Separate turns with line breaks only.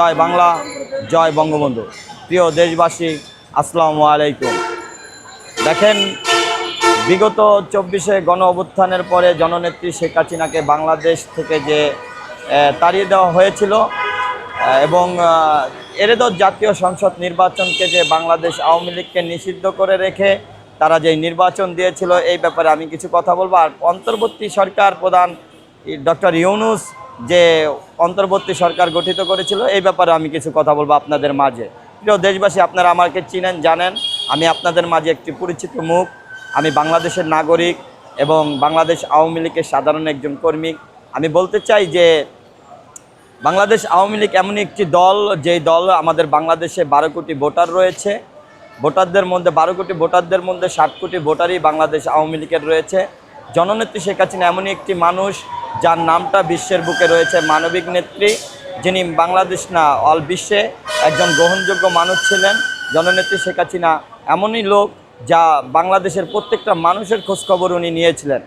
জয় বাংলা, জয় বঙ্গবন্ধু। প্রিয় দেশবাসী, আসসালামু আলাইকুম। দেখেন, বিগত 24শে গণ অভ্যুত্থানের পরে জননেত্রী শেখ হাসিনাকে বাংলাদেশ থেকে যে তাড়িয়ে দেওয়া হয়েছিল এবং এরদর জাতীয় সংসদ নির্বাচনকে যে বাংলাদেশ আওয়ামী লীগকে নিষিদ্ধ করে রেখে তারা যে নির্বাচন দিয়েছিল, এই ব্যাপারে আমি কিছু কথা বলবো। আর অন্তর্বর্তী সরকার প্রধান ডক্টর ইউনূস যে অন্তর্বর্তী সরকার গঠিত করেছিল, এই ব্যাপারে আমি কিছু কথা বলবো আপনাদের মাঝে। প্রিয় দেশবাসী, আপনারা আমাকে চিনেন, জানেন আমি আপনাদের মাঝে একটি পরিচিত মুখ। আমি বাংলাদেশের নাগরিক এবং বাংলাদেশ আওয়ামী লীগের সাধারণ একজন কর্মী। আমি বলতে চাই যে বাংলাদেশ আওয়ামী লীগ এমন একটি দল, যেই দল আমাদের বাংলাদেশে 12 কোটি ভোটার রয়েছে। ভোটারদের মধ্যে 12 কোটি ভোটারদের মধ্যে 60 কোটি ভোটারই বাংলাদেশ আওয়ামী লীগের রয়েছে। জননেত্রী শেখ হাসিনা এমনই একটি মানুষ যার নামটা বিশ্বের বুকে রয়েছে, মানবিক নেত্রী, যিনি বাংলাদেশ না অল বিশ্বে একজন গ্রহণযোগ্য মানুষ ছিলেন। জননেত্রী শেখ হাসিনা এমনই লোক যা বাংলাদেশের প্রত্যেকটা মানুষের খোঁজখবর উনি নিয়েছিলেন।